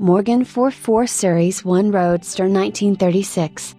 Morgan 44 Series 1 Roadster 1936.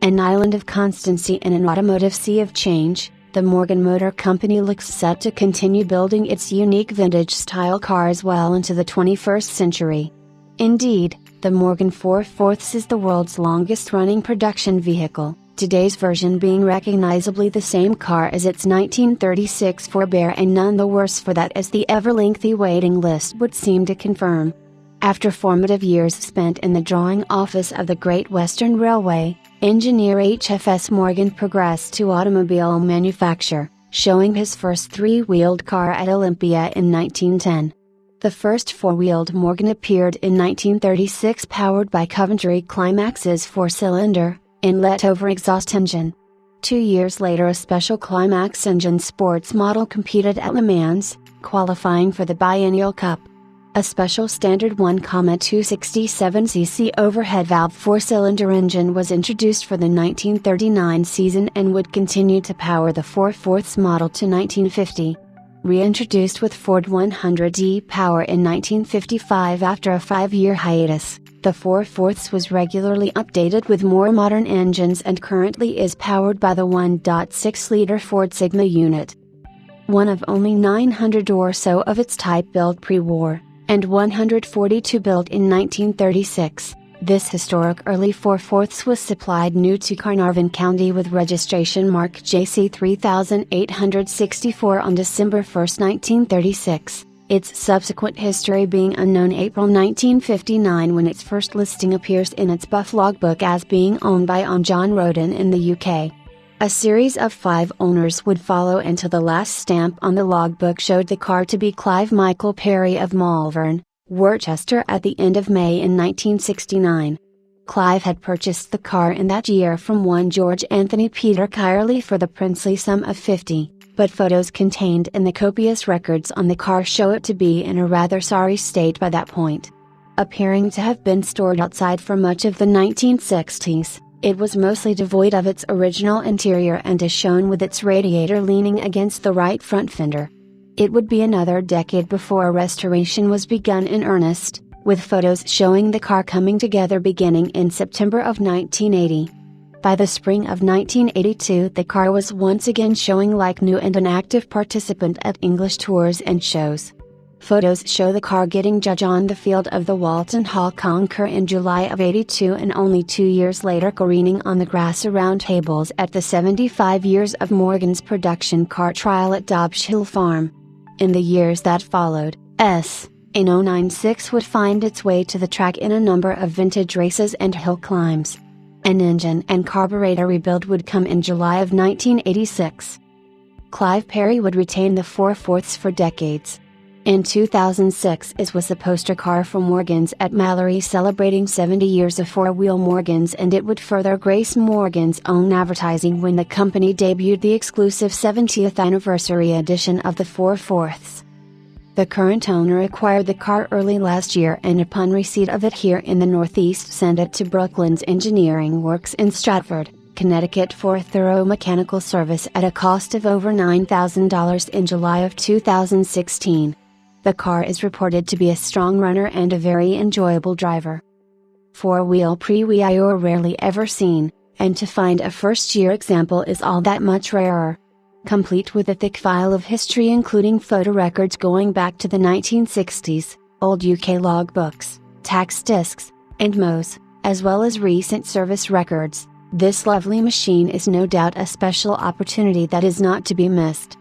An island of constancy in an automotive sea of change, the Morgan Motor Company looks set to continue building its unique vintage-style cars well into the 21st century. Indeed, the Morgan 4/4 is the world's longest-running production vehicle, today's version being recognizably the same car as its 1936 forebear, and none the worse for that, as the ever-lengthy waiting list would seem to confirm. After formative years spent in the drawing office of the Great Western Railway, engineer HFS Morgan progressed to automobile manufacture, showing his first three-wheeled car at Olympia in 1910. The first four-wheeled Morgan appeared in 1936, powered by Coventry Climax's four-cylinder, inlet-over-exhaust engine. 2 years later, a special Climax engine sports model competed at Le Mans, qualifying for the Biennial Cup. A special standard 1,267cc overhead valve four-cylinder engine was introduced for the 1939 season and would continue to power the 4/4 model to 1950. Reintroduced with Ford 100D power in 1955 after a 5-year hiatus, the 4/4 was regularly updated with more modern engines and currently is powered by the 1.6-liter Ford Sigma unit. One of only 900 or so of its type built pre-war, and 142 built in 1936, this historic early 4/4 was supplied new to Carnarvon County with registration mark JC 3864 on December 1, 1936, its subsequent history being unknown. April 1959, when its first listing appears in its Buff logbook as being owned by John Roden in the UK. A series of 5 owners would follow until the last stamp on the logbook showed the car to be Clive Michael Perry of Malvern, Worcester, at the end of May in 1969. Clive had purchased the car in that year from one George Anthony Peter Kirley for the princely sum of 50, but photos contained in the copious records on the car show it to be in a rather sorry state by that point. Appearing to have been stored outside for much of the 1960s. It was mostly devoid of its original interior and is shown with its radiator leaning against the right front fender. It would be another decade before restoration was begun in earnest, with photos showing the car coming together beginning in September of 1980. By the spring of 1982, the car was once again showing like new and an active participant at English tours and shows. Photos show the car getting judged on the field of the Walton Hall Concours in July of '82, and only 2 years later careening on the grass around tables at the 75 years of Morgan's production car trial at Dobsh Hill Farm. In the years that followed, in 096 would find its way to the track in a number of vintage races and hill climbs. An engine and carburetor rebuild would come in July of 1986. Clive Perry would retain the 4/4 for decades. In 2006 it was the poster car for Morgans at Mallory, celebrating 70 years of four-wheel Morgans, and it would further grace Morgan's own advertising when the company debuted the exclusive 70th anniversary edition of the 4/4. The current owner acquired the car early last year, and upon receipt of it here in the Northeast sent it to Brooklands Engineering Works in Stratford, Connecticut for thorough mechanical service at a cost of over $9,000 in July of 2016. The car is reported to be a strong runner and a very enjoyable driver. Four-wheel pre-wheel are rarely ever seen, and to find a first-year example is all that much rarer. Complete with a thick file of history including photo records going back to the 1960s, old UK logbooks, tax discs, and MOs, as well as recent service records, this lovely machine is no doubt a special opportunity that is not to be missed.